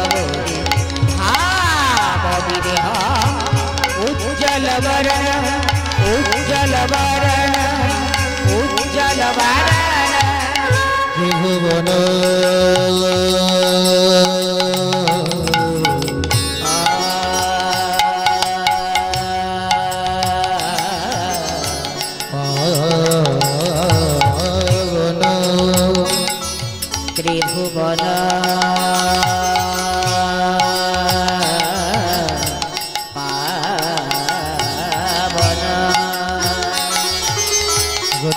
निरवधि भाव विदेह उज्जल वरण उज्जल वरण उज्जल वरण त्रिभुवन त्रिभुवन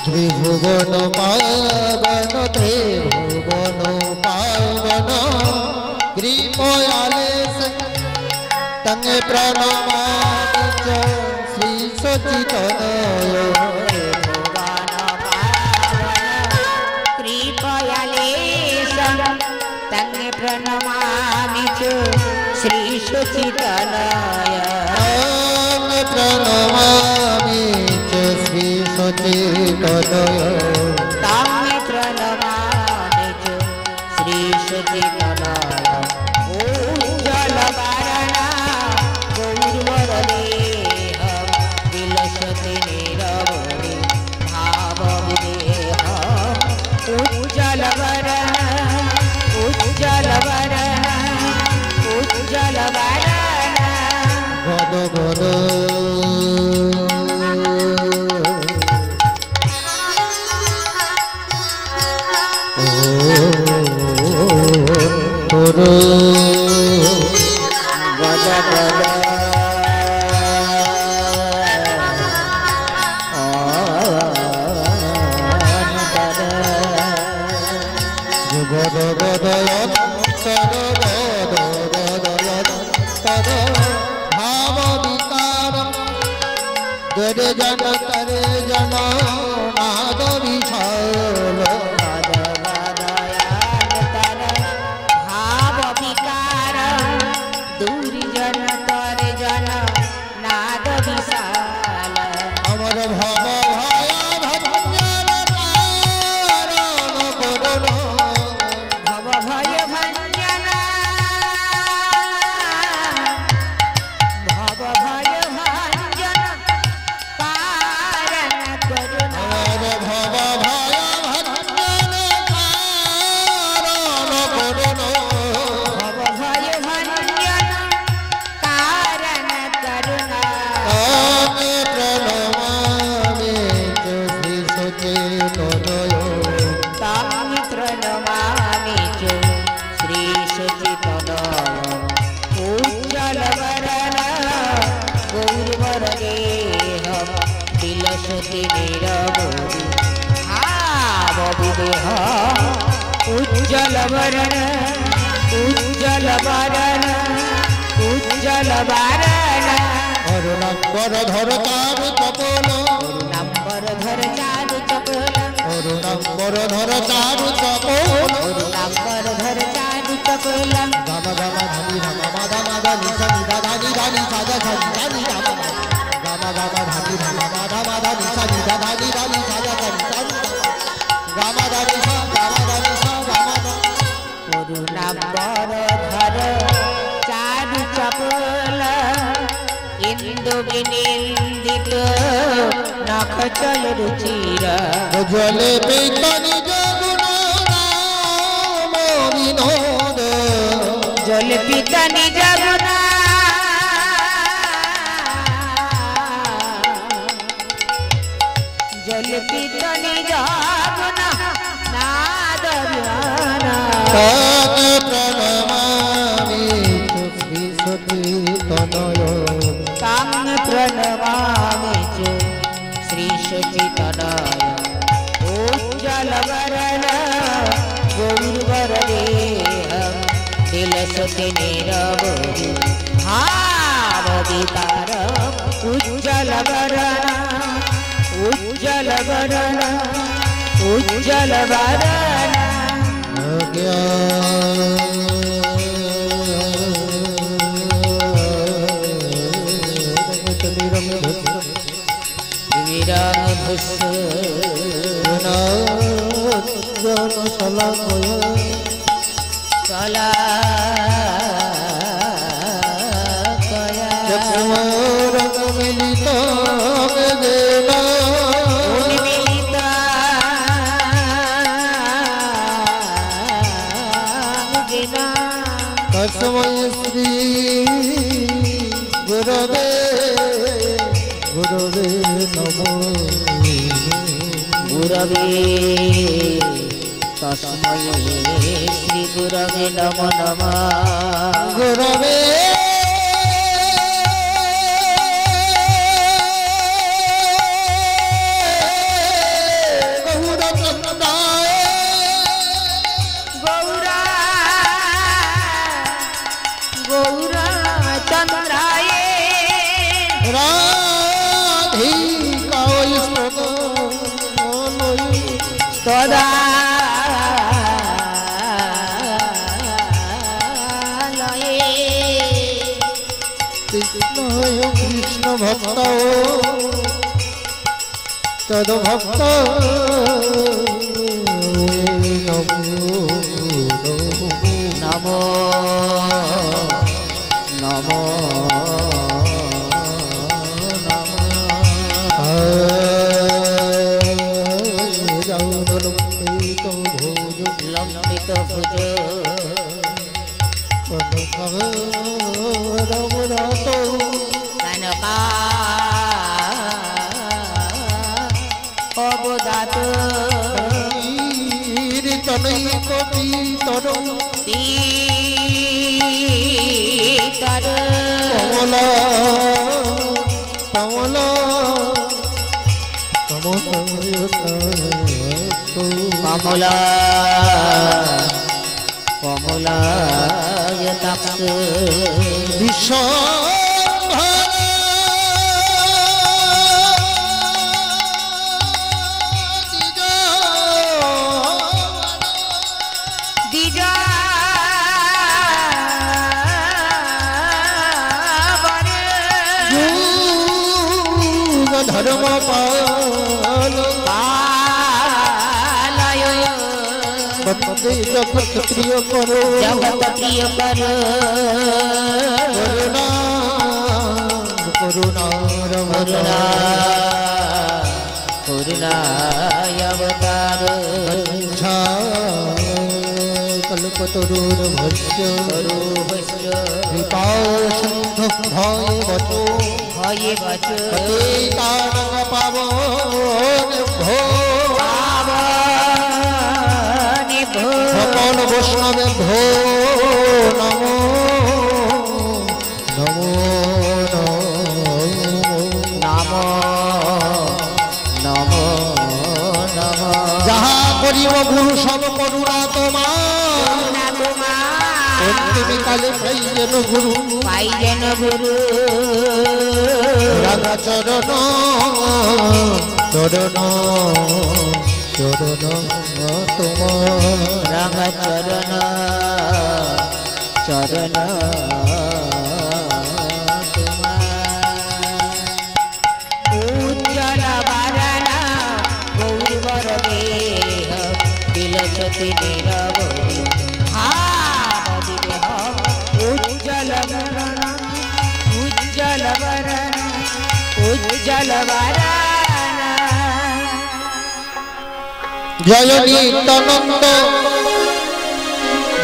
त्रिभुवन पावन त्रिभुवन पावन कृपयाले तंग प्रणमामि श्री सच्चिदानंद कृपयाले तंग प्रणमामि श्री सच्चिदानंद प्रणमामि श्री सच्चिदानंद तां प्रणमामि श्री सच्चिदानंद उज्जल वरण गौरवदेह विलसति निरवधि भाव विदेह उज्जल वरण उज्जल वरण उज्जल वरण गद गद भाव विकार गरे जन तरे जन नाद विशाल भाव विकार दूरी जन तर जन नाद विशाल अमर भव भय भंजन कारण करुण भव भय भंजन भव भय भंजन कारण करुण अमर भव भय भंजन कारण करुण भव भय भंजन कारण करुण प्रणमामि श्री सच्चिदानंद तां प्रणमामि श्री सच्चिदानंद उज्जल वरण गौरवदेह विलसति निरवधि भाव विदेह उज्जल वरण उज्जल वरण उज्जल वरण अरुणंबर धर चारु चपल नंबर धर चारु चपल अरुणंबर धर चारु चपल नंबर धर चारु चपल गम गम धनी धम मद मद निस निदा धनी धनी सद धनी धनी गम गम गम धनी धम मद मद निस निदा धनी धनी सद धनी धनी गम धनी स गम धनी स गम नंबर धर चारु चपल इंदु विनिंदित नख चल रुचिर जले पितनि जगुण नाम विनोद जल पिता निज गुना जल पिता निज गुना नाद व्याना प्रणमामि श्री सच्चिदानंद तां प्रणमामि श्री सच्चिदानंद उज्जल वरण गौरवदेह विलसति निरवधि भाव विकार उज्जल वरण उज्जल वरण उज्जल वरण सला শ্রী গুরবে গুরবে নমো গুরবে তস্मै শ্রী গুরবে নমো নমঃ গুরবে কৃষ্ণ ভক্ত তদ ভক্ত নমো নমো লম্বিত ভুজ কনকা অবদাত তনৈ কপি তরং পীতর কমল কমল কমলা কমলায়তাক্ষ বিশ্ব ধর্ম পাল বন্দে জগৎ প্রিয় করো জগৎ প্রিয় করো করুণা করুণার করুণা করুণায় অবতার কল্পতরুর ভস্য কৃপা সিন্ধু ভয় বচ ভয়ে বচ তারঙ্গ পাবন ভো পাবনে ভো সকল বৈষ্ণবে ভো নমো নমো নমো নমো নমো যাহা করিব গুরু সব করুণা তোমার অন্তিমে কালে পাইলেন গুরু পাইলেন গুরু রাধা চরণ চরণ চরণ তোমার রাঙা চরণ চরণ উজ্জ্বল বরণ গৌরবর দেহ বিলসতি নীরব উজ্জ্বল বরণ উজ্জ্বল বরণ উজ্জ্বল বরণ জয় নিত্যানন্দ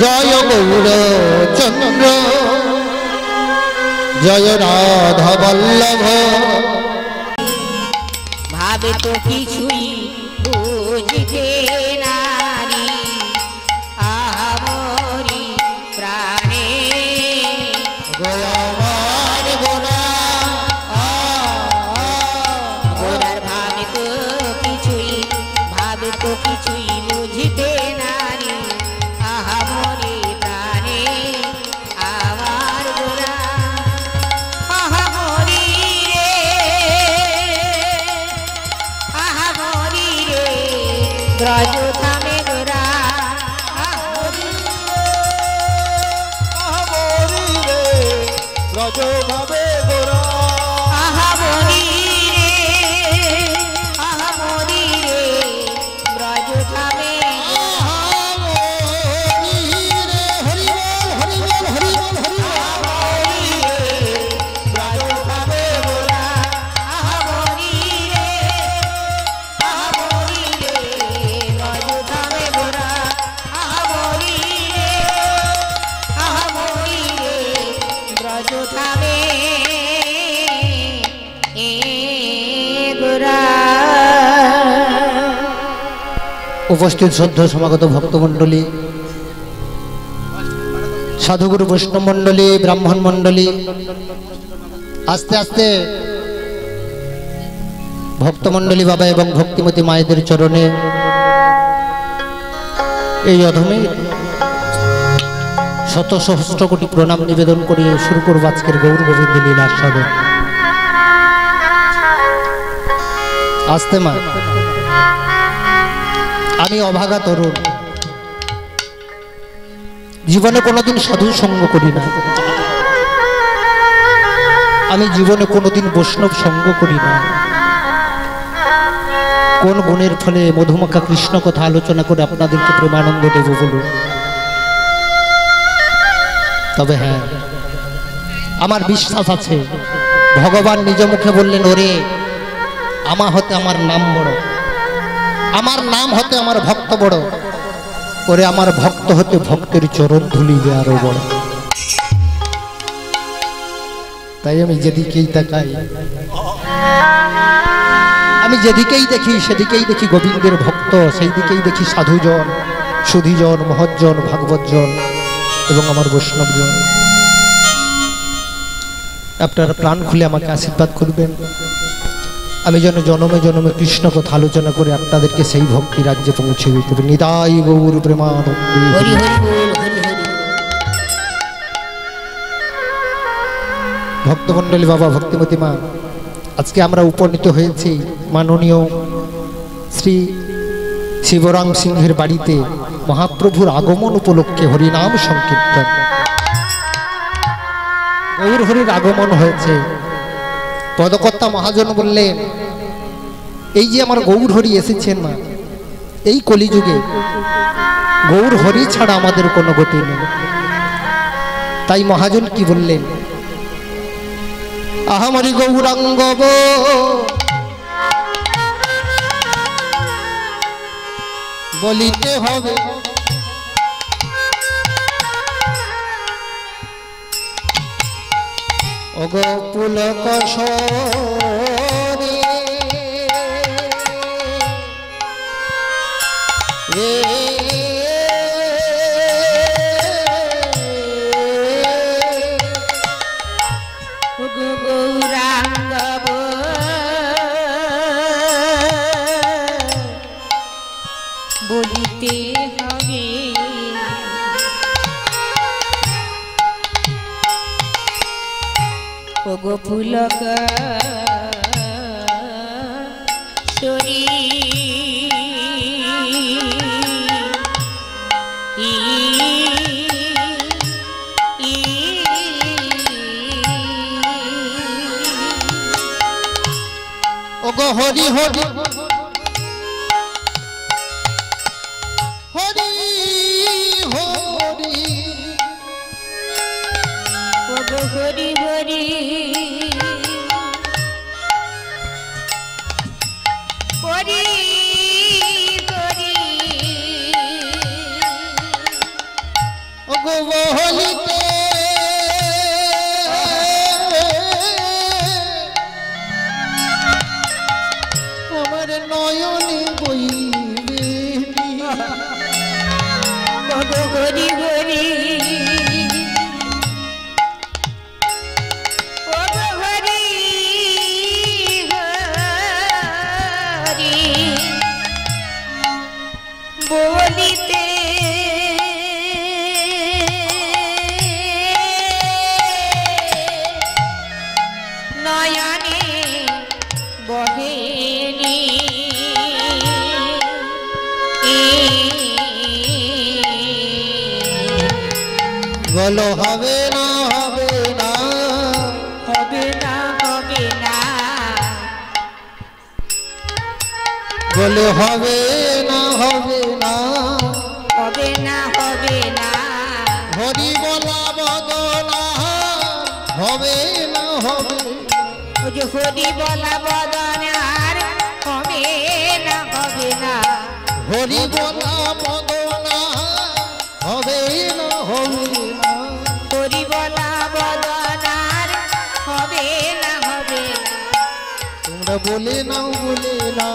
জয় গৌর চন্দ্র জয় রাধা বল্লভ ভাবে তো কিছুই বুঝিতে নারী আহামরি প্রাণে গোয়ার গোরা গোরার ভাবে তো কিছুই বুঝিতে নারী আহামরি প্রাণে আমার গোরা আহামরি রে ব্রজ থামে গোরা ব্রজ ভাবে গোরা আহামরি রে ব্রজ থামে আহামরি রে ধামে গোরা। উপস্থিত শ্রদ্ধা সমাগত ভক্তমণ্ডলী, সাধুগুরু বৈষ্ণব মণ্ডলী, ব্রাহ্মণ মণ্ডলী, আস্তে আস্তে ভক্তমণ্ডলী বাবা এবং ভক্তিমতী মায়েদের চরণে এই অধমে শত সহস্র কোটি প্রণাম নিবেদন করিয়ে শুরু করব আজকের গৌর গোবিন্দ লীলার সাধন। আস্তে মা, আমি অভাগা তরুণ, জীবনে কোনোদিন সাধু সঙ্গ করি না, আমি জীবনে কোনোদিন বৈষ্ণব সঙ্গ করি না। কোন গুণের ফলে মধুমাখা কৃষ্ণ কথা আলোচনা করে আপনাদেরকে প্রেমানন্দ দেব বলুন? তবে হ্যাঁ, আমার বিশ্বাস আছে, ভগবান নিজ মুখে বললেন, ওরে আমার হতে আমার নাম বড়, আমার নাম হতে আমার ভক্ত বড়, ওরে আমার ভক্ত হতে ভক্তের চরণ ধুলি যে আরো বড়। তাই আমি যেদিকেই তাকাই, আমি যেদিকেই দেখি সেদিকেই দেখি গোবিন্দের ভক্ত, সেই দিকেই দেখি সাধুজন, সুধীজন, মহৎজন, ভাগবতজন এবং আমার বৈষ্ণবজন। আপনারা প্রাণ খুলে আমাকে আশীর্বাদ করবেন, আমি যেন জনমে জনমে কৃষ্ণ কথা আলোচনা করে আপনাদেরকে সেই ভক্তি রাজ্যে পৌঁছে দিতে পারি। নিতাই গৌর প্রেমানন্দে। ভক্তমণ্ডলী বাবা, ভক্তিমতী মা, আজকে আমরা উপনীত হয়েছি মাননীয় শ্রী শিবরাম সিংহের বাড়িতে মহাপ্রভুর আগমন উপলক্ষে হরিনাম সংকীর্তন। গৌর হরির আগমন হয়েছে। পদকর্তা মহাজন বললেন, এই যে আমার গৌর হরি এসেছেন মা, এই কলিযুগে গৌর হরি ছাড়া আমাদের কোনো গতি নেই। তাই মহাজন কি বললেন, আহামরি গৌরাঙ্গ বলিতে হবে, ওগো পুলক সরে রে, গৌরাঙ্গ বলিতে হবে, ওগো পুলক সরি ওগো হরি হরি হরি হরি, ওগো হরি হরি হরি হরি, ওগো বলিতে আমার নয়নে বইবে, ওগো হরি হরি ওগো হরি হরি বলিতে নয়নে বহেনি বলো হবে না হবে না হবে না হবে না, বলে হবে না হবে না, হবে না হবে না, হরি বলা বদলা হবে না হবে, ওই যে হরি বলা বদন আর হবে না হবে না, হরি বলা বদলা হবে না হবে না, হরি বলা বদন আর বলে নাও বলে না,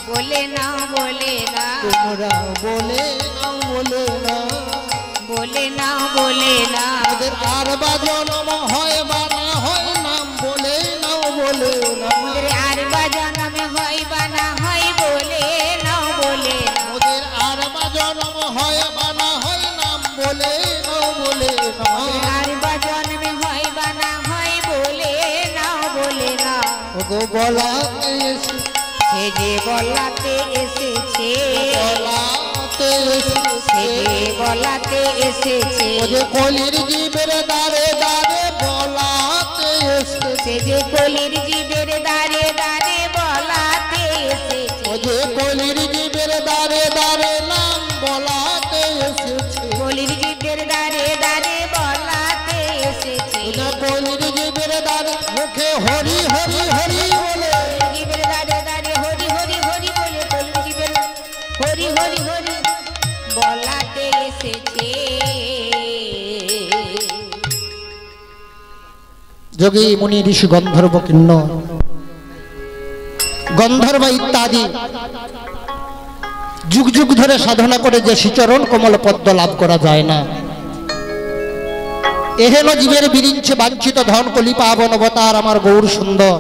বলে না বলে না, তোমরা বলে নাও বলে না, বলে না বলে না, ওদের আর বা জন্ম হয় বা না হয় নাম বলে নাও বলে না, ওদের আর বা জন্মে হয় বা না হয় বলে না বলে না, ওদের আর বা জন্ম হয় বা না হয় নাম বলে নাও বলে না, আর বা জন্মে হয় বা না হয় বলে না বলে না। ওগো বলাতে এসে, সে যে বলাতে এসেছে, বলাতে সে এসেছে, যে বলাতে এসেছে, ওদের কলির জীবের দ্বারে দ্বারে বলাতে এসেছে, সে যে কলির জীবের দ্বারে দ্বারে বলাতে এসেছে, ওদের কলির জীবের দ্বারে দ্বারে নাম বলাতে এসেছে, কলির জীবের দ্বারে দ্বারে বলাতে এসেছে, ওদের কলির জীবের দ্বারে মুখে হরি হরি হরি বলে, কলির জীবের দ্বারে দ্বারে হরি হরি হরি বলে, কলির জীবের হরি হরি হরি বলাতে এসেছে। যোগী মুনি ঋষি গন্ধর্ব কিন্নর গন্ধর্ব ইত্যাদি যুগ যুগ ধরে সাধনা করে যে শ্রীচরণ কমল পদ্ম লাভ করা যায় না, এহেন জীবের বিরিঞ্চে বাঞ্ছিত ধন কলি পাবন অবতার আমার গৌর সুন্দর,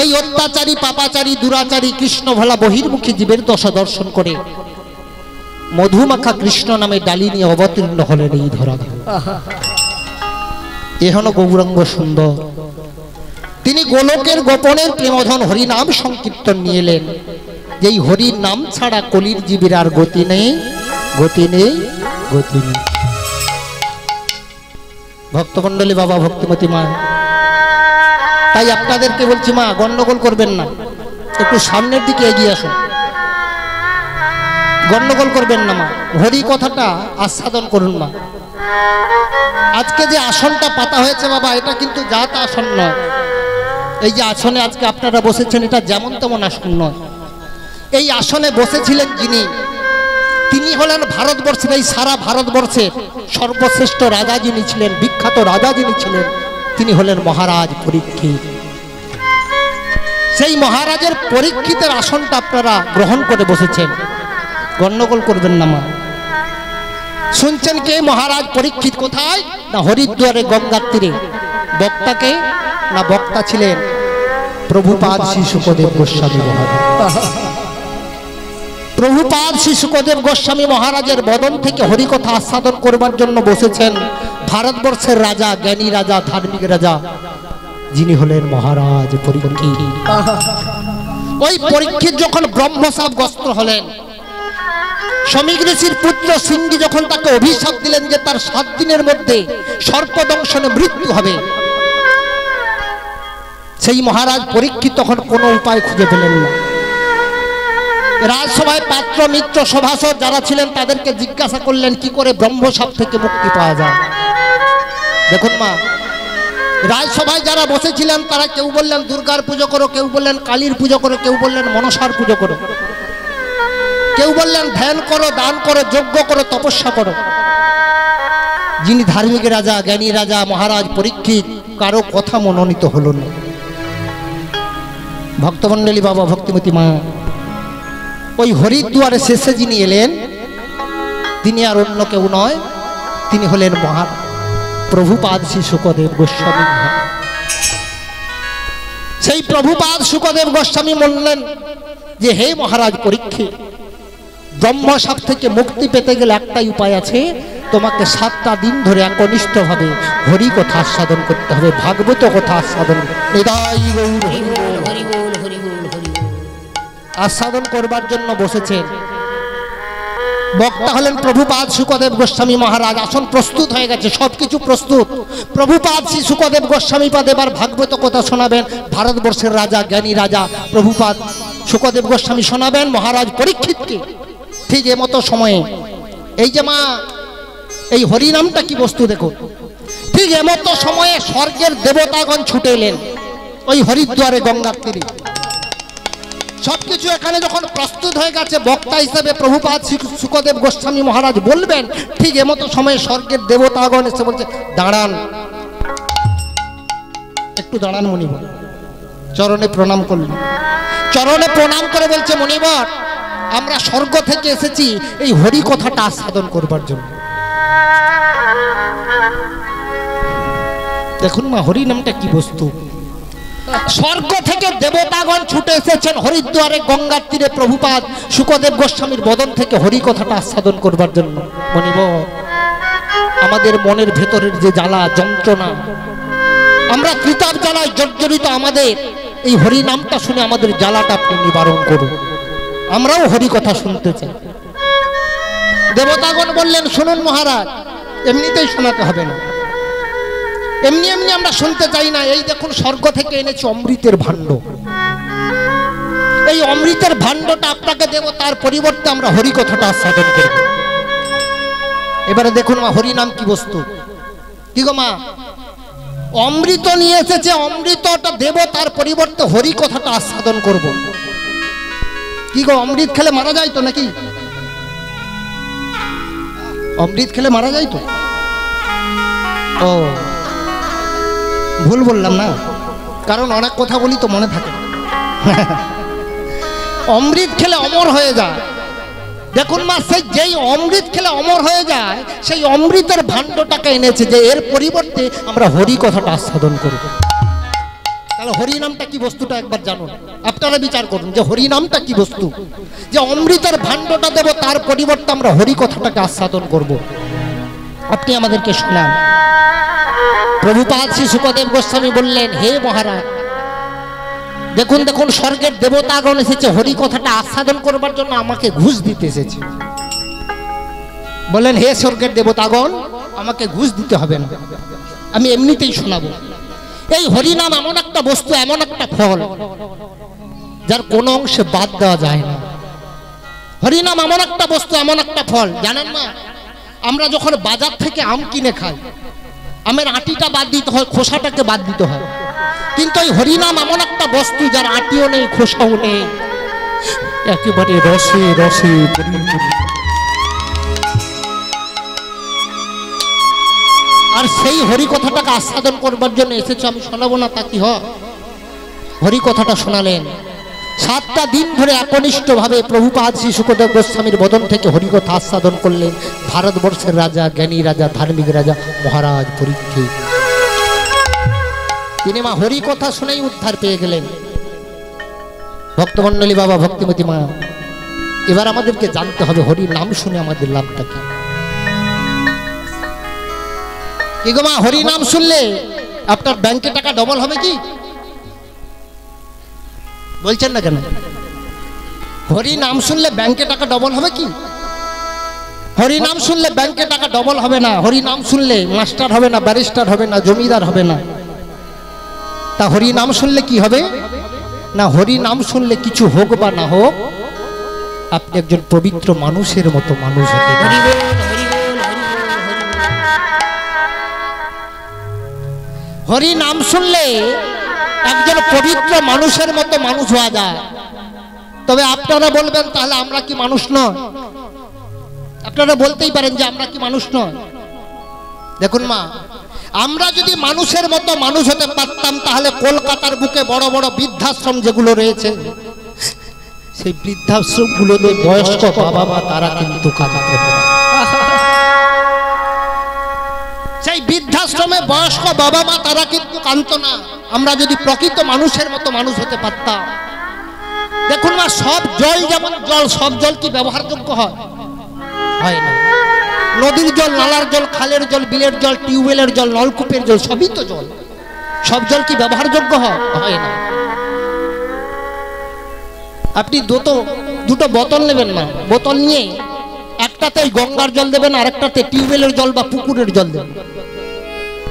এই অত্যাচারী পাপাচারী দুরাচারী কৃষ্ণ ভোলা বহির্মুখী জীবের দশা দর্শন করে মধুমাখা কৃষ্ণ নামে ডালি নিয়ে অবতীর্ণ হলেন এই ধরা। এহেন গৌরাঙ্গ সুন্দর তিনি গোলকের গোপনের প্রেমধন হরিনাম সংকীর্তন নিয়ে এলেন, যেই হরির নাম ছাড়া কলির জীবের আর গতি নেই, গতি নেই, গতি নেই। ভক্তমণ্ডলী বাবা, ভক্তিমতী মা, তাই আপনাদেরকে বলছি মা, গন্ডগোল করবেন না, একটু সামনের দিকে এগিয়ে আসুন, গন্ডগোল করবেন না মা, হরি কথাটা আস্বাদন করুন মা। আজকে যে আসনটা পাতা হয়েছে বাবা, এটা কিন্তু জাত আসন নয়, এই যে আসনে আজকে আপনারা বসেছেন এটা যেমন তেমন আসন নয়, এই আসনে বসেছিলেন যিনি, তিনি হলেন ভারতবর্ষের, এই সারা ভারতবর্ষের সর্বশ্রেষ্ঠ রাজা যিনি ছিলেন, বিখ্যাত রাজা যিনি ছিলেন, তিনি হলেন মহারাজ পরীক্ষিত। সেই মহারাজের পরীক্ষিতের আসনটা আপনারা গ্রহণ করে বসেছেন, গন্ডগোল করবেন না মা। শুনছেন কে? মহারাজ পরীক্ষিত। কোথায়? না হরিদ্বারে গঙ্গার তীরে। বক্তাকে? না বক্তা ছিলেন প্রভুপাদ শ্রী শুকদেব গোস্বামী মহারাজ। প্রভুপাদ শ্রী শুকদেব গোস্বামী মহারাজের বদন থেকে হরিকথা আস্বাদন করবার জন্য বসেছেন ভারতবর্ষের রাজা, জ্ঞানী রাজা, ধার্মিক রাজা, যিনি হলেন মহারাজ পরীক্ষিত। ওই পরীক্ষিত যখন ব্রহ্মশাপ গ্রস্ত হলেন, সমীক ঋষির পুত্র সিংহী যখন তাকে অভিশাপ দিলেন যে তার 7 দিনের মধ্যে সর্পদংশনে মৃত্যু হবে, সেই মহারাজ পরীক্ষিত তখন কোনো উপায় খুঁজে পেলেন না। রাজসভায় পাত্র মিত্র সভাসদ যারা ছিলেন তাদেরকে জিজ্ঞাসা করলেন কি করে ব্রহ্মশাপ থেকে মুক্তি পাওয়া যায়। দেখুন মা, রাজসভায় যারা বসেছিলেন তারা কেউ বললেন দুর্গার পুজো করো, কেউ বললেন কালীর পুজো করো, কেউ বললেন মনসার পুজো করো, কেউ বললেন ধ্যান করো, দান করো, যজ্ঞ করো, তপস্যা করো। যিনি ধার্মিক রাজা, জ্ঞানী রাজা মহারাজ পরীক্ষিত, কারো কথা মনোনীত হলো না। ভক্তমণ্ডলী বাবা, ভক্তিমতী মা, ওই হরিদ্বারে শেষে যিনি এলেন তিনি আর অন্য কেউ নয়, তিনি হলেন প্রভুপাদ শ্রী শুকদেব গোস্বামী। সেই প্রভুপাদ শুকদেব গোস্বামী বললেন যে হে মহারাজ পরীক্ষিত, ব্রহ্মশাপ থেকে মুক্তি পেতে গেলে একটাই উপায় আছে, তোমাকে 7টা দিন ধরে একনিষ্ঠভাবে হরি কথা আস্বাদন করতে হবে, ভাগবত কথা আস্বাদন আস্বাদন করবার জন্য বসেছেন। বক্তা হলেন প্রভুপাদ শুকদেব গোস্বামী মহারাজ। আসন প্রস্তুত হয়ে গেছে, সবকিছু প্রস্তুত। প্রভুপাদ শ্রী শুকদেব গোস্বামী পাদ এবার ভাগবত কথা শোনাবেন। ভারতবর্ষের রাজা, জ্ঞানী রাজা প্রভুপাদ শুকদেব গোস্বামী শোনাবেন মহারাজ পরীক্ষিতকে। ঠিক এমতো সময়ে এই যে মা, এই হরিনামটা কি বস্তু দেখো, ঠিক এমতো সময়ে স্বর্গের দেবতাগণ ছুটে এলেন ওই হরিদ্বারে গঙ্গার তীরে। সবকিছু এখানে যখন প্রস্তুত হয়ে গেছে, বক্তা হিসেবে প্রভুপাদ শুকদেব গোস্বামী মহারাজ বলবেন, ঠিক এমতো সময়ে স্বর্গের দেবতাগণ এসে বলছে দাঁড়ান, একটু দাঁড়ান মুনি বল। চরণে প্রণাম করলেন। চরণে প্রণাম করে বলছে, মণিবর আমরা স্বর্গ থেকে এসেছি এই হরি কথাটা আস্বাদন করবার জন্য। দেখুন মা, হরি নামটা কি বস্তু। স্বর্গ থেকে দেবতাগণ ছুটে এসেছেন হরিদ্বারে গঙ্গার তীরে প্রভুপাদ শুকদেব গোস্বামীর বদন থেকে হরি কথাটা আস্বাদন করবার জন্য। মণিবর আমাদের মনের ভেতরের যে জ্বালা যন্ত্রণা, আমরা ত্রিতাপ জ্বালায় জর্জরিত, আমাদের এই হরি নামটা শুনে আমাদের জ্বালাটা আপনি নিবারণ করুন, আমরাও হরি কথা শুনতে চাই। দেবতাগণ বললেন, শুনুন মহারাজ, এমনিতেই শোনাতে হবে না, এমনি এমনি আমরা শুনতে চাই না। এই দেখুন স্বর্গ থেকে এনেছি অমৃতের ভাণ্ড, এই অমৃতের ভাণ্ডটা আপনাকে দেব, তার পরিবর্তে আমরা হরি কথাটা আস্বাদন করব। এবারে দেখুন মা, হরি নাম কি বস্তু। কি গো মা, অমৃত নিয়ে এসেছে, অমৃতটা দেব, তার পরিবর্তে হরি কথাটা আস্বাদন করব। কি গো, অমৃত খেলে মারা যায় তো নাকি? অমৃত খেলে মারা যায় তো? ও ভুল বললাম না, কারণ অনেক কথা বলি তো মনে থাকে। অমৃত খেলে অমর হয়ে যায়। দেখুন মা, সেই যেই অমৃত খেলে অমর হয়ে যায়, সেই অমৃতের ভাণ্ডটাকে এনেছে যে এর পরিবর্তে আমরা হরি কথাটা আস্বাদন করব। তাহলে হরি নামটা কি বস্তুটা একবার জানুন, আপনারা বিচার করুন যে হরি নামটা কি বস্তু। যে অমৃতের ভাণ্ডটা দেব, তার পরিবর্তে আমরা হরি কথাটাকে আস্বাদন করব। আপনি আমাদেরকে শোনান। প্রভুপাদ শ্রী শুকদেব গোস্বামী বললেন, হে মহারাজ, দেখুন দেখুন স্বর্গের দেবতাগণ এসেছে হরি কথাটা আস্বাদন করবার জন্য, আমাকে ঘুষ দিতে এসেছে। বললেন, হে স্বর্গের দেবতাগণ, আমাকে ঘুষ দিতে হবে না, আমি এমনিতেই শোনাবো। এই হরিনাম এমন একটা বস্তু, এমন একটা ফল যার কোন অংশে বাদ দেওয়া যায় না। হরিনাম এমন একটা বস্তু, এমন একটা ফল। জানেন না, আমরা যখন বাজার থেকে আম কিনে খাই, আমের আটিটা বাদ দিতে হয়, খোসাটাকে বাদ দিতে হয়। কিন্তু এই হরিনাম এমন একটা বস্তু যার আটিও নেই, খোসাও নেই, একেবারে রসে রসে পরিপূর্ণ। আর সেই হরি কথাটাকে আস্বাদন করবার জন্য এসেছে, আমি শোনাবো না তা কি হয়? হরি কথাটা শোনালেন। 7টা দিন ধরে একনিষ্ঠ ভাবে প্রভুপাদ শ্রী শুকদেব গোস্বামীর বদন থেকে হরিকথা আস্বাদন করলেন ভারতবর্ষের রাজা, জ্ঞানী রাজা, ধার্মিক রাজা মহারাজ পরীক্ষিত। তিনি মা হরি কথা শুনেই উদ্ধার পেয়ে গেলেন। ভক্তমন্ডলী বাবা, ভক্তিমতী মা, এবার আমাদেরকে জানতে হবে হরি নাম শুনে আমাদের লাভটা কি। কি গো মা, হরি নাম শুনলে আপনার ব্যাংকে টাকা ডবল হবে কি? বলছেন না কেন? হরি নাম শুনলে ব্যাংকে টাকা ডবল হবে কি? হরি নাম শুনলে ব্যাংকে টাকা ডবল হবে না। হরি নাম শুনলে মাস্টার হবে না, ব্যারিস্টার হবে না, জমিদার হবে না। তা হরি নাম শুনলে কি হবে না? হরি নাম শুনলে কিছু হোক বা না হোক, আপনি একজন পবিত্র মানুষের মতো মানুষ হতে পারেন। হরি নাম শুনলে একজন পবিত্র মানুষের মতো মানুষ হওয়া যায়। তবে আপনারা বলবেন, তাহলে আমরা কি মানুষ নয়? আপনারা বলতেই পারেন যে আমরা কি মানুষ নয়। দেখুন মা, আমরা যদি মানুষের মতো মানুষ হতে পারতাম, তাহলে কলকাতার বুকে বড় বড় বৃদ্ধাশ্রম যেগুলো রয়েছে, সেই বৃদ্ধাশ্রমগুলোতে বয়স্ক বাবা মা তারা কিন্তু কাঁদতে পারে। সেই বৃদ্ধাশ্রমে বয়স্ক বাবা মা তারা কিন্তু কাঁদতো না। আমরা যদি প্রকৃত মানুষের মতো মানুষ হতে পারতাম। দেখুন মা, সব জল যেমন জল, সব জল কি ব্যবহারযোগ্য হয়? হয় না। নদীর জল, নালার জল, খালের জল, বিলের জল, টিউবওয়েলের জল, নলকূপের জল, সবই তো জল। সব জল কি ব্যবহারযোগ্য হয়? হয় না। আপনি দুটো বোতল নেবেন না, বোতল নিয়ে একটাতে গঙ্গার জল দেবেন, আর একটাতে টিউবওয়েলের জল বা পুকুরের জল দেবেন।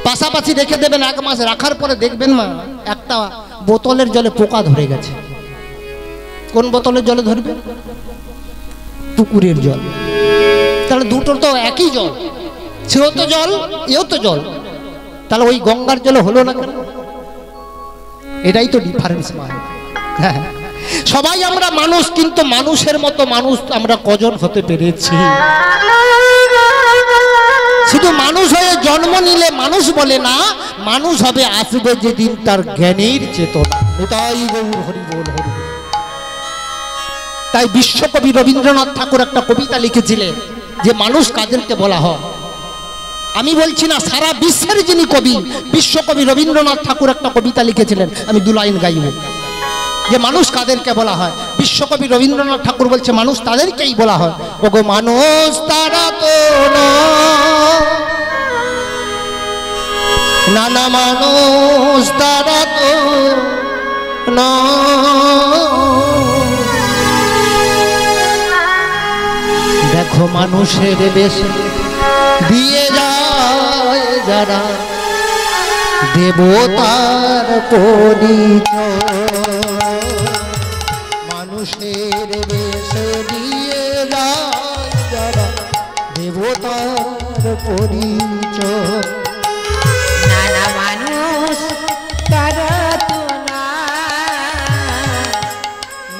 পাশাপাশি রেখে দেবেন, 1 মাস রাখার পরে দেখবেন মা, একটা বোতলের জলে পোকা ধরে গেছে। কোন বোতলের জলে ধরবে? পুকুরের জল। তাহলে দুটোর তো একই জল, সেও তো জল, এও তো জল, তাহলে ওই গঙ্গার জলে হলো না কেন? এটাই তো ডিফারেন্স মা। হ্যাঁ, সবাই আমরা মানুষ, কিন্তু মানুষের মতো মানুষ আমরা কজন হতে পেরেছি? শুধু মানুষ হয়ে জন্ম নিলে মানুষ বলে না, মানুষ হবে আসবে যেদিন তার জ্ঞানের চেতনা। নিতাই গৌর হরি বল হরি বল। তাই বিশ্বকবি রবীন্দ্রনাথ ঠাকুর একটা কবিতা লিখেছিলেন যে মানুষ কাদেরকে বলা হয়। আমি বলছি না, সারা বিশ্বের যিনি কবি বিশ্বকবি রবীন্দ্রনাথ ঠাকুর একটা কবিতা লিখেছিলেন, আমি দু লাইন গাইব যে মানুষ কাদেরকে বলা হয়। বিশ্বকবি রবীন্দ্রনাথ ঠাকুর বলছে মানুষ তাদেরকেই বলা হয়। ওগো মানুষ তারা তো না, না মানুষ তারা তো না, দেখো মানুষের বেশ দিয়ে যায় যারা দেবতার পরিচয়, মানুষের বেশ দিয়ে যায় যারা দেবতার পরিচয়। নানা মানুষ তারা তো না,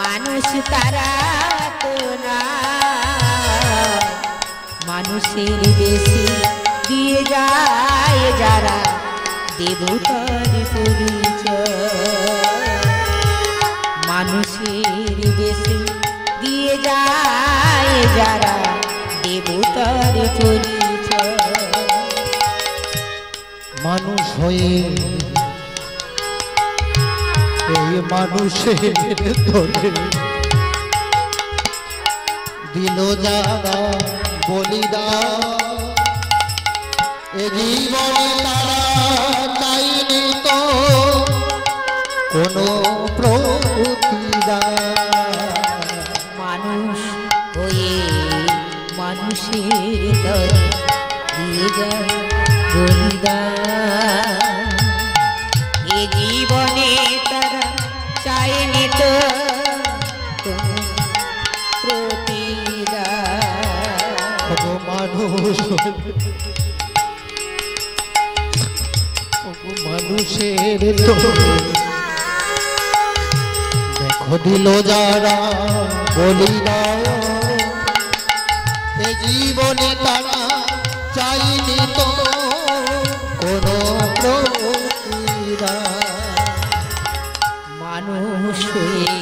মানুষ তারা তো না, মানুষের বেশি দিয়ে যায় যারা দেবতার পরিচয়, মানুষের বেশি দিয়ে যায় যারা দেবতার পরিচয়। মানুষ হয়ে এই মানুষের ধরে দিল যারা বলিদান, এ জীবনে তারা চাইনি তো কোনো প্রতিদান। মানুষ হয়ে মানুষের তরে দিয়ে যায় বলিদান, এ জীবনে তারা চায়নি তো কোনো প্রতিদান। মানুষ মানুষের তো দেখো দিল যারা বলিদান, এ জীবনে তারা চাইনি তো কোনো প্রতিদান। মানুষ হয়ে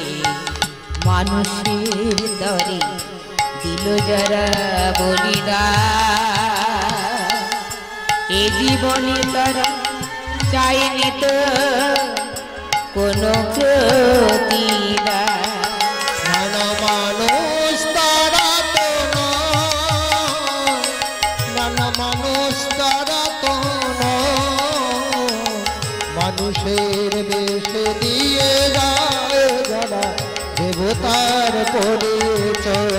মানুষের দরে দিল যারা বলিদান, এ জীবনে তারা চায়নি তো কোনো প্রতিদান। নানা মানুষ তারা তো না, নানা মানুষ তারা তো না, মানুষের বেশ দিয়ে যায় যারা দেবতার পরিচয়,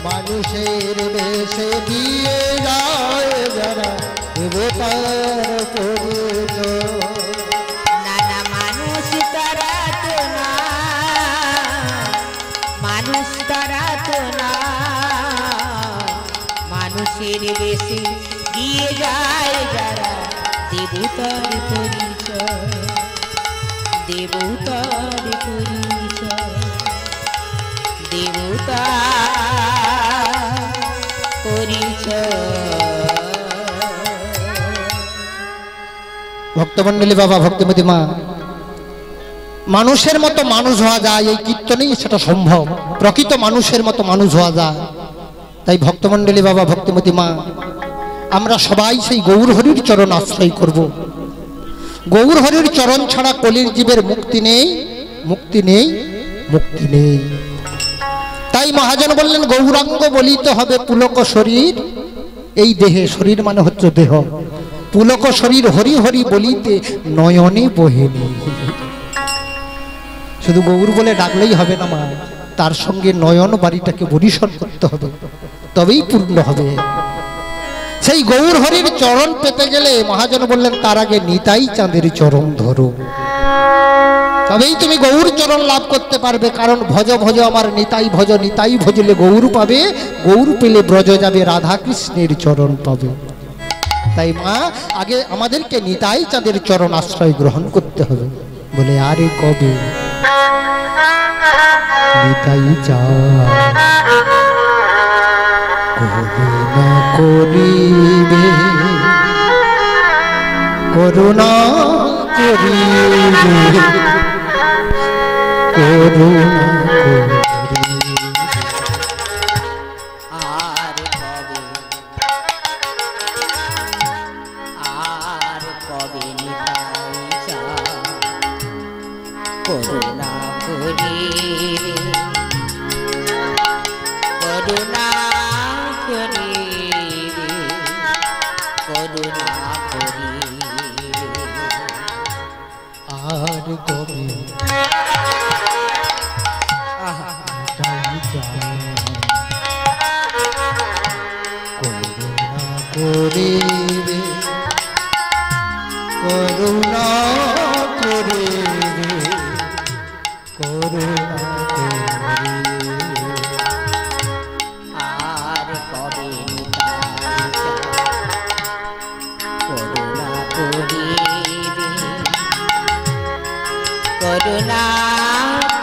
মানুষের বেশ দিয়ে যায় যারা দেবতার পরিচয়। নানা মানুষ তারা তো না, মানুষ তারা তো না, মানুষের বেশি দিয়ে যায় যারা দেবতার পরিচয়, দেবতার পরিচয়, দেবতার পরিচয়। ভক্তমন্ডলী বাবা, ভক্তিমতী মা, মানুষের মতো মানুষ হওয়া যায় এই কীর্তনেই সেটা সম্ভব। প্রকৃত মানুষের মতো মানুষ হওয়া যায়। তাই ভক্তমন্ডলী বাবা, ভক্তিমতী মা, আমরা সবাই সেই গৌর হরির চরণ আশ্রয় করব। গৌর হরির চরণ ছাড়া কলির জীবের মুক্তি নেই, মুক্তি নেই, মুক্তি নেই। তাই মহাজন বললেন গৌরাঙ্গ বলিতে হবে পুলক শরীর, এই দেহে, শরীর মানে হচ্ছে দেহ, পুলক শরীর হরি হরি বলিতে নয়নে বহেনি। শুধু গৌর বলে ডাকলেই হবে না মা, তার সঙ্গে নয়ন বাড়িটাকে পরিসর করতে হবে, তবেই পূর্ণ হবে। সেই গৌর হরির চরণ পেতে গেলে মহাজন বললেন তার আগে নিতাই চাঁদের চরণ ধরো, তবেই তুমি গৌর চরণ লাভ করতে পারবে। কারণ ভজ ভজ আমার নিতাই ভজ, নিতাই ভজলে গৌর পাবে, গৌর পেলে ব্রজ যাবে, রাধা কৃষ্ণের চরণ পাবে। তাই মা আগে আমাদেরকে নিতাই চাঁদের চরণ আশ্রয় গ্রহণ করতে হবে। বলে আরে কবে নিতাই চাঁদ করুণা করিবে, করুণা করিবে করুণা আর কবে নিতাই চা করুণা করিবে করুণা করিবে করুণা করিবে আর কবে করুণা করিবে করুণা করিবে করুণা করিবে আর কবে নিতাই চা করুণা করিবে করুণা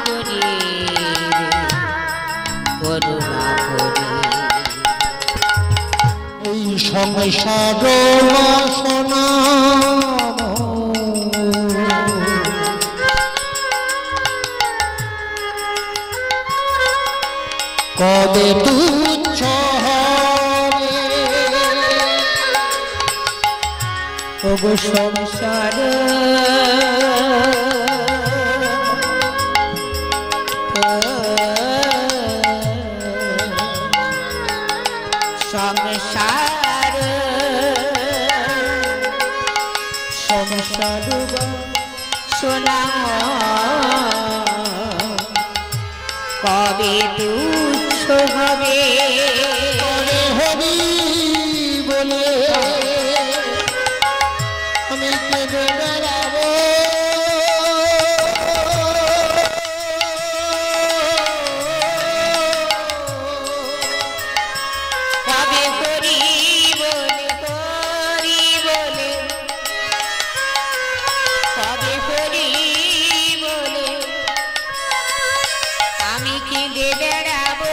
করিবে করুণা করিবে এই সংসার বাসনা কবে তুচ্ছ হবে তবু সংসার সংসার সংসার সোনা কবে তুচ্ছ হবে করে হবি বলে আমি কেঁদে বেড়াবো কবে করি বলে কবে করি বলে আমি কেঁদে বেড়াবো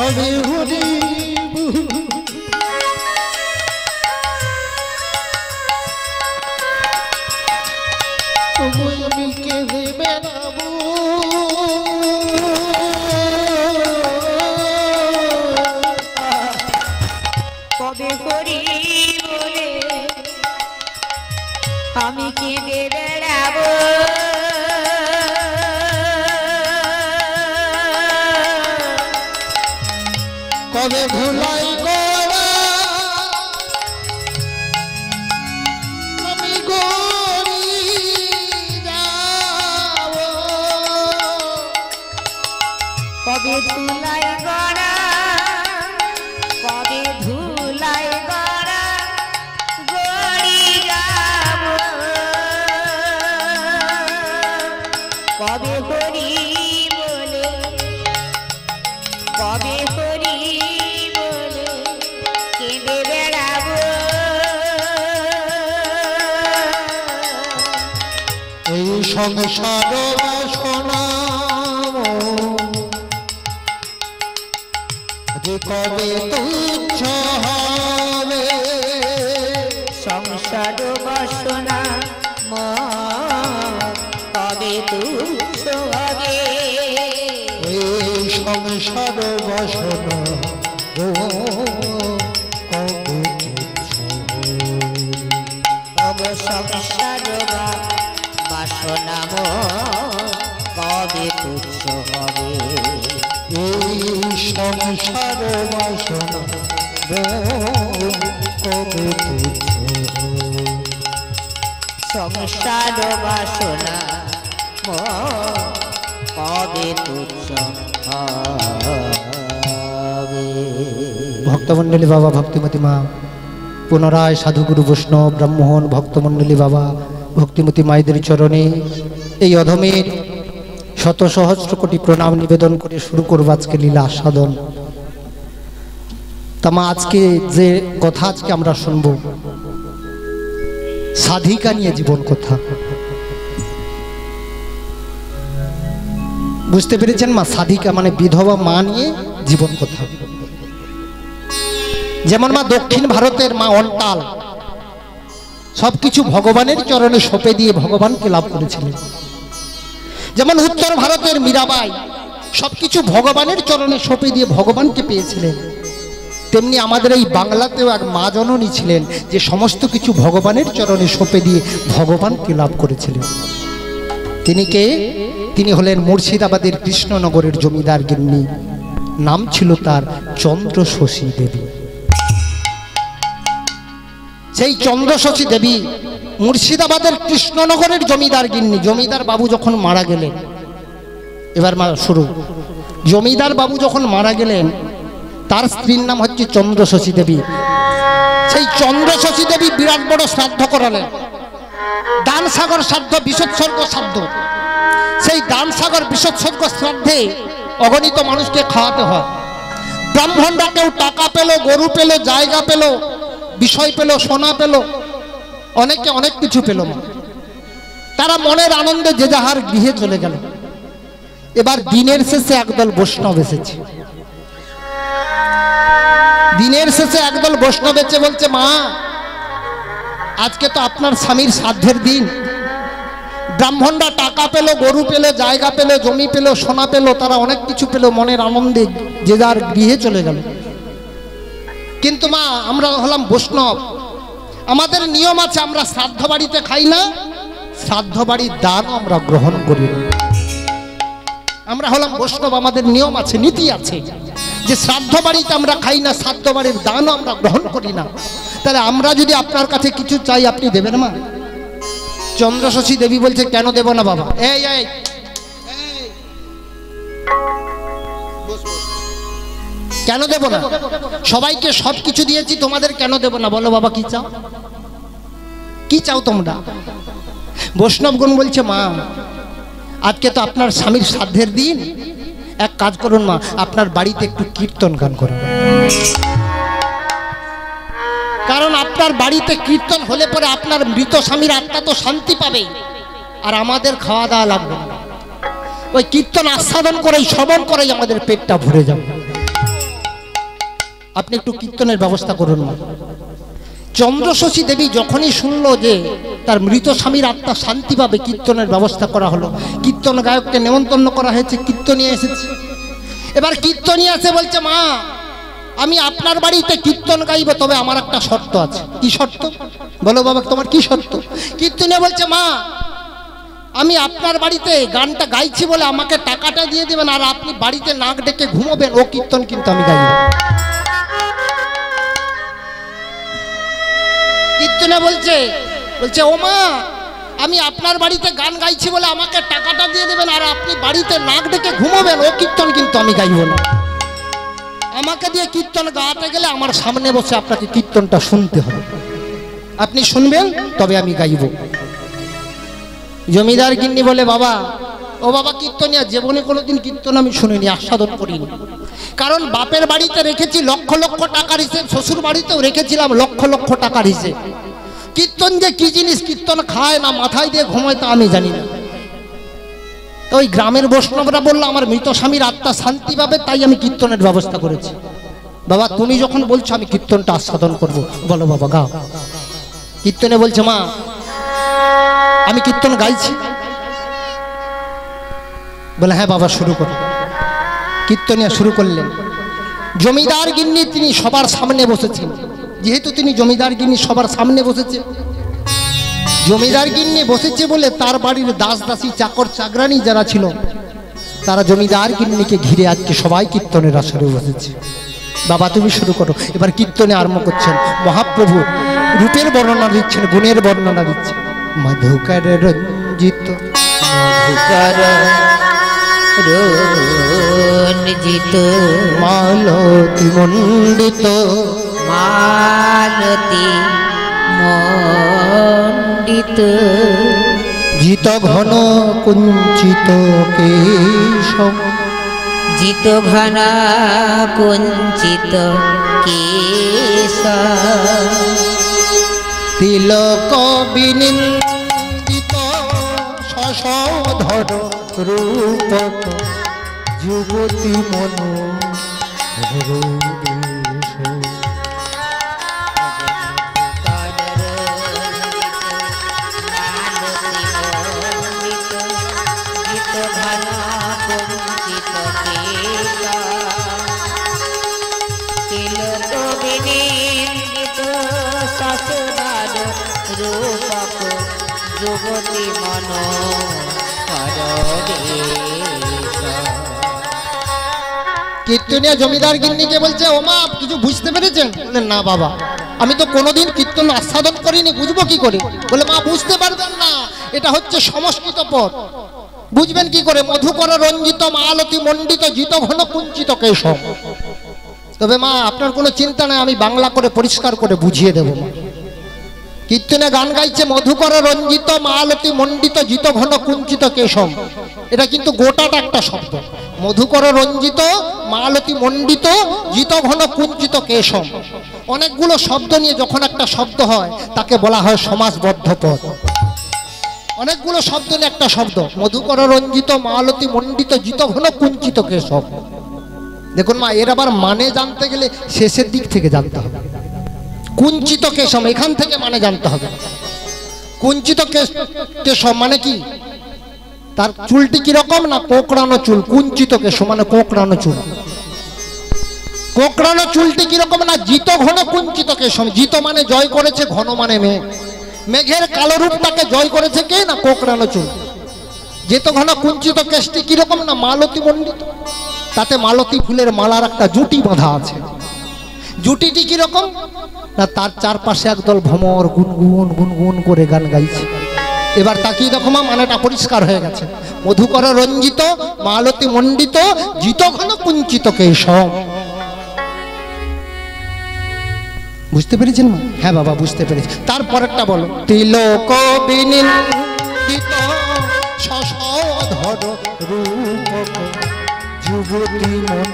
আমি হরি আমি কেঁদে বেড়াবো কবে করি বলে আমি কেঁদে বেড়াবো কবে ভুলাই গোরা আমি গরি যাব কবে ধুলাই গড়া কবে ধুলাই গড়া গড়ি যাব কবে করি বলে কবে করি বলে কেঁদে বেড়াবো এই সংসার বাসনা যে কবে তুচ্ছ হবে সংসার বাসনা কবে তুচ্ছ হবে এই সংসার বাসনা কবে তুচ্ছ কবে সংসার বাসনা কবে তুচ্ছ হবে এই সংসার বাসনা কবে তুচ্ছ সংসার বাসনা কবে তুচ্ছ হবে। ভক্তমণ্ডলী বাবা ভক্তিমতী মা পুনরায় সাধুগুরু বৈষ্ণব ব্রাহ্মণ ভক্তমণ্ডলী বাবা ভক্তিমতী মায়েদের চরণে এই অধমের শত সহস্র কোটি প্রণাম নিবেদন করে শুরু করব আজকে লীলা আস্বাদন। তামা আজকে যে কথা আজকে আমরা শুনব সাধিকা নিয়ে জীবন কথা। বুঝতে পেরেছেন মা? সাধিকা মানে বিধবা মা নিয়ে জীবন কথা। যেমন মা দক্ষিণ ভারতের মা অন্টাল সবকিছু ভগবানের চরণে সঁপে দিয়ে ভগবানকে লাভ করেছিলেন। যেমন উত্তর ভারতের মীরাবাই সবকিছু ভগবানের চরণে সঁপে দিয়ে ভগবানকে পেয়েছিলেন, তেমনি আমাদের এই বাংলাতেও এক মা জননী ছিলেন যে সমস্ত কিছু ভগবানের চরণে সঁপে দিয়ে ভগবানকে লাভ করেছিলেন। তিনি কে? তিনি হলেন মুর্শিদাবাদের কৃষ্ণনগরের জমিদার গিন্নি, নাম ছিল তার চন্দ্রশশী দেবী। সেই চন্দ্রশশী দেবী মুর্শিদাবাদের কৃষ্ণনগরের জমিদার গিন্নি। জমিদার বাবু যখন মারা গেলেন, এবার শুরু, জমিদার বাবু যখন মারা গেলেন তার স্ত্রীর নাম হচ্ছে চন্দ্রশশী দেবী। সেই চন্দ্রশশী দেবী বিরাট বড় শ্রাদ্ধ করালেন, দান সাগর শ্রাদ্ধ, বিশোৎসর্গ শ্রাদ্ধ। সেই দান সাগর বিশোৎসর্গ শ্রাদ্ধে অগণিত মানুষকে খাওয়াতে হয়। ব্রাহ্মণরা কেউ টাকা পেল, গরু পেল, জায়গা পেল, বিষয় পেল, সোনা পেল, অনেকে অনেক কিছু পেল। তারা মনের আনন্দে যে যাহার গৃহে চলে গেল। এবার দিনের শেষে একদল বৈষ্ণব এসেছে। দিনের শেষে একদল বৈষ্ণব এসে বলছে, মা আজকে তো আপনার স্বামীর শ্রাদ্ধের দিন। ব্রাহ্মণরা টাকা পেল, গরু পেল, জায়গা পেল, জমি পেল, সোনা পেল, তারা অনেক কিছু পেল, মনের আনন্দে যে যার গৃহে চলে গেল। কিন্তু মা আমরা হলাম বৈষ্ণব, আমাদের নিয়ম আছে, আমরা শ্রাদ্ধ বাড়িতে খাই না, শ্রাদ্ধ বাড়ির দান আমরা গ্রহণ করি না। আমরা হলাম বৈষ্ণব, আমাদের নিয়ম আছে, নীতি আছে যে শ্রাদ্ধ বাড়িতে আমরা খাই না, শ্রাদ্ধ বাড়ির দানও আমরা গ্রহণ করি না। তাহলে আমরা যদি আপনার কাছে কিছু চাই আপনি দেবেন মা? চন্দ্রশশী দেবী বলছে, কেন দেব না বাবা? এই এই কেন দেব না? সবাইকে সব কিছু দিয়েছি, তোমাদের কেন দেব না? বলো বাবা কি চাও, কি চাও তোমরা? বৈষ্ণবগণ বলছে, মা আজকে তো আপনার স্বামীর শ্রাদ্ধের দিন, এক কাজ করুন মা, আপনার বাড়িতে একটু কীর্তন গান করুন। কারণ আপনার বাড়িতে কীর্তন হলে পরে আপনার মৃত স্বামীর আত্মা তো শান্তি পাবে, আর আমাদের খাওয়া দাওয়া লাগবে না। ওই কীর্তন আস্বাদন করেই, শ্রবণ করেই আমাদের পেটটা ভরে যাবে। আপনি একটু কীর্তনের ব্যবস্থা করুন না। চন্দ্রশশী দেবী যখনই শুনলো যে তার মৃত স্বামীর আত্মা শান্তি পাবে, কীর্তনের ব্যবস্থা করা হলো। কীর্তন গায়ককে নেমন্তন্ন করা হয়েছে, কীর্তনিয়া এসেছে। এবার কীর্তনিয়া এসে বলছে, মা আমি আপনার বাড়িতে কীর্তন গাইব, তবে আমার একটা শর্ত আছে। কি শর্ত? বলো বাবা তোমার কি শর্ত? কীর্তনিয়া বলছে, মা আমি আপনার বাড়িতে গানটা গাইছি বলে আমাকে টাকাটা দিয়ে দেবেন, আর আপনি বাড়িতে নাক ডেকে ঘুমোবেন, ও কীর্তন কিন্তু আমি গাইব। কীর্তনিয়া বলছে ও মা আমি আপনার বাড়িতে গান গাইছি বলে আমাকে টাকাটা দিয়ে দেবেন, আর আপনি বাড়িতে নাক ডেকে ঘুমোবেন, ও কীর্তন কিন্তু আমি গাইব না। আমাকে দিয়ে কীর্তন গাওয়াতে গেলে আমার সামনে বসে আপনাকে কীর্তনটা শুনতে হবে, আপনি শুনবেন তবে আমি গাইব। জমিদার গিন্নি বলে, বাবা ও বাবা কীর্তনিয়া, জীবনে কোনোদিন কীর্তন আমি শুনিনি, আস্বাদন করিনি। কারণ বাপের বাড়িতে রেখেছি লক্ষ লক্ষ টাকার হিসেব, শ্বশুর বাড়িতেও রেখেছিলাম লক্ষ লক্ষ টাকার হিসেব। কীর্তন যে কি জিনিস, কীর্তন খায় না মাথায় দিয়ে ঘুমায় তা আমি জানি না। তো ওই গ্রামের বৈষ্ণবরা বললো আমার মৃত স্বামীর আত্মা শান্তি পাবে, তাই আমি কীর্তনের ব্যবস্থা করেছি। বাবা তুমি যখন বলছো আমি কীর্তনটা আস্বাদন করব, বলো বাবা গাও। কীর্তনে বলছে, মা আমি কীর্তন গাইছি। বলে হ্যাঁ বাবা শুরু করো। কীর্তনিয়া শুরু করলেন। জমিদার গিন্নি তিনি সবার সামনে বসেছেন, যেহেতু তিনি জমিদার গিন্নি সবার সামনে বসেছে। জমিদার গিন্নি বসেছে বলে তার বাড়ির দাস দাসী চাকর চাকরানি যারা ছিল তারা জমিদার গিন্নিকে ঘিরে আজকে সবাই কীর্তনের আসরে বসেছে। বাবা তুমি শুরু করো। এবার কীর্তনে আরম্ভ করছেন। মহাপ্রভু রূপের বর্ণনা দিচ্ছেন, গুণের বর্ণনা দিচ্ছেন। মধুকর রঞ্জিত মধুকর রঞ্জিত মালতী মণ্ডিত মালতী মণ্ডিত জিত ঘন কুঞ্চিত কেশব জিত ঘন কুঞ্চিত কেশ তিলক বিনিন্দিত শশধর রূপক যুবতী মন যুবতী মন কীর্তনিয়া জমিদার গিন্নিকে বলছে, ও মা কিছু বুঝতে পেরেছেন? না বাবা, আমি তো কোনোদিন কীর্তন আস্বাদন করিনি, বুঝবো কি করে? বলে, মা বুঝতে পারবেন না, এটা হচ্ছে সংস্কৃত পদ, বুঝবেন কি করে? মধুকর রঞ্জিত মালতী মণ্ডিত জিত ঘন কুঞ্চিত কেশব। তবে মা আপনার কোনো চিন্তা নেই, আমি বাংলা করে পরিষ্কার করে বুঝিয়ে দেবো। কীর্তনে গান গাইছে মধুকর রঞ্জিত মালতী মণ্ডিত জিত ঘন কুঞ্চিত কেশম, এটা কিন্তু গোটাটা একটা শব্দ। মধুকর রঞ্জিত মালতী মণ্ডিত জিত ঘন কুঞ্চিত কেশম, অনেকগুলো শব্দ নিয়ে যখন একটা শব্দ হয় তাকে বলা হয় সমাসবদ্ধ পদ। অনেকগুলো শব্দ নিয়ে একটা শব্দ, মধুকর রঞ্জিত মালতী মণ্ডিত জিত ঘন কুঞ্চিত কেশব। দেখুন মা, এর আবার মানে জানতে গেলে শেষের দিক থেকে জানতে হবে। কুঞ্চিত কেশম, এখান থেকে মানে জানতে হবে। কুঞ্চিত কেশম মানে কি? তার চুলটি কিরকম না কোকড়ানো চুল। কুঞ্চিত কেশম মানে কোকড়ানো চুল। কোকড়ানো চুলটি কিরকম না জিত ঘন কুঞ্চিত কেশম। জিত মানে জয় করেছে, ঘন মানে মেঘ। মেঘের কালো রূপটাকে জয় করেছে কে? না কোকড়ানো চুল। জিত ঘন কুঞ্চিত কেশটি কিরকম না মালতী মণ্ডিত, তাতে মালতী ফুলের মালার একটা জুটি বাঁধা আছে। জুটিটি কিরকম না তার চারপাশে একদল ভ্রমর গুনগুন গুনগুন করে গান গাইছে। এবার তাকিয়ে দেখো মা, মানেটা পরিষ্কার হয়ে গেছে। মধুকর রঞ্জিত মালতী মণ্ডিত জিত ঘন কুঞ্চিত কেশম। বুঝতে পেরেছেন মা? হ্যাঁ বাবা বুঝতে পেরেছি। তারপরেরটা বলো, তিলক বিনিন্দিত শশধর রূপক যুবতী মন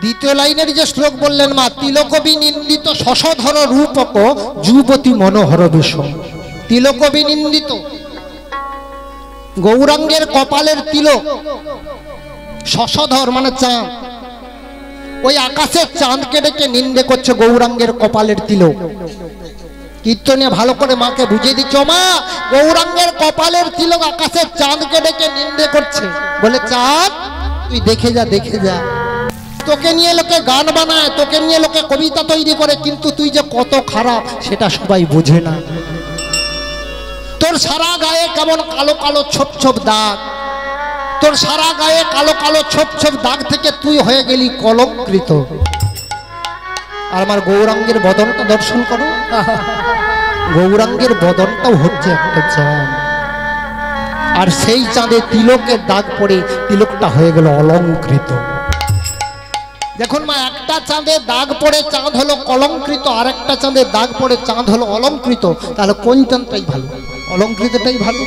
দ্বিতীয় লাইনের যে শ্লোক বললেন মা, তিলকবি নিন্দিত শশধর রূপক যুবতী মনোহর বেশ। তিলকবি নিন্দিত, গৌরাঙ্গের কপালের তিলক। শশধর মানে চাঁদ, ওই আকাশের চাঁদকে ডেকে নিন্দে করছে গৌরাঙ্গের কপালের তিলক। কীর্তনে ভালো করে মাকে বুঝিয়ে দিচ্ছ, মা গৌরাঙ্গের কপালের তিলক আকাশের চাঁদকে ডেকে নিন্দে করছে। বলে, চাঁদ তুই দেখে যা, দেখে যা, তোকে নিয়ে লোকে গান বানায়, তোকে নিয়ে লোকে কবিতা তৈরি করে, কিন্তু তুই যে কত খারাপ সেটা সবাই বোঝে না। তোর সারা গায়ে কেমন কালো কালো ছোপ ছোপ দাগ, তোর সারা গায়ে কালো কালো ছোপ ছোপ দাগ থেকে তুই হয়ে গেলি কলঙ্কৃত। আর আমার গৌরাঙ্গের বদনটা দর্শন করো, গৌরাঙ্গের বদনটাও হচ্ছে একটা চাঁদ, আর সেই চাঁদে তিলকের দাগ পড়ে তিলকটা হয়ে গেল অলঙ্কৃত। দেখুন মা, একটা চাঁদে দাগ পড়ে চাঁদ হলো কলঙ্কৃত, আর একটা চাঁদে দাগ পড়ে চাঁদ হলো অলঙ্কৃত। তাহলে কোন চাঁদটাই ভালো? অলঙ্কৃতটাই ভালো।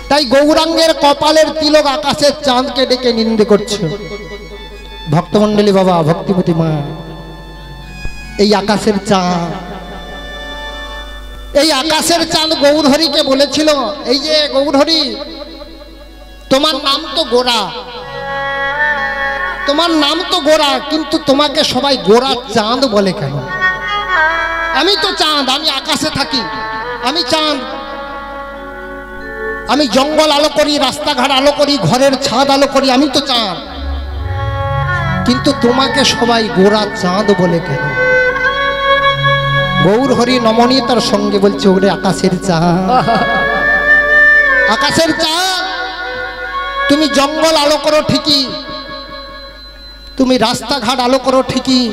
তাই গৌরাঙ্গের কপালের তিলক আকাশের চাঁদকে ডেকে নিন্দে করছে। ভক্তমন্ডলী বাবা, ভক্তিমতী মা, এই আকাশের চাঁদ, এই আকাশের চাঁদ গৌরহরিকে বলেছিল, এই যে গৌরহরি, তোমার নাম তো গোরা, তোমার নাম তো গোরা, কিন্তু তোমাকে সবাই গোরা চাঁদ বলে কেন? আমি তো চাঁদ, আমি আকাশে থাকি, আমি চাঁদ, আমি জঙ্গল আলো করি, রাস্তাঘাট আলো করি, ঘরের ছাদ আলো করি, আমি তো চাঁদ, কিন্তু তোমাকে সবাই গোরা চাঁদ বলে কেন? গৌরহরি নমনীয়তার সঙ্গে বলছে, ওরে আকাশের চাঁদ, আকাশের চাঁদ, তুমি জঙ্গল আলো করো ঠিকই, তুমি রাস্তাঘাট আলো করো ঠিকই,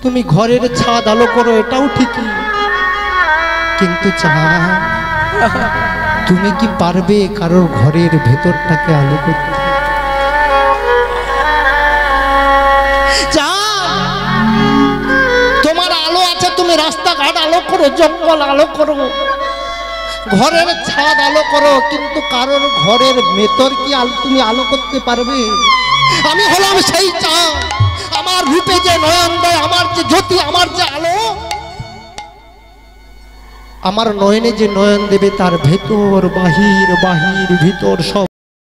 তুমি ঘরের ছাদ আলো করো এটাও ঠিকই, কিন্তু চাঁদ তুমি কি পারবে কারোর ঘরের ভেতরটাকে আলো করতে? তোমার আলো আছে, তুমি রাস্তাঘাট আলো করো, জঙ্গল আলো করো, ঘরের ছাদ আলো করো, কিন্তু কারোর ঘরের ভেতর কি আলো তুমি আলো করতে পারবে? আমি হলাম সেই চাঁদ, আমার রূপে যে নয়ন দেয়, আমার যে জ্যোতি, আমার যে আলো, আমার নয়নে যে নয়ন দেবে তার ভেতর বাহির বাহির ভিতর সব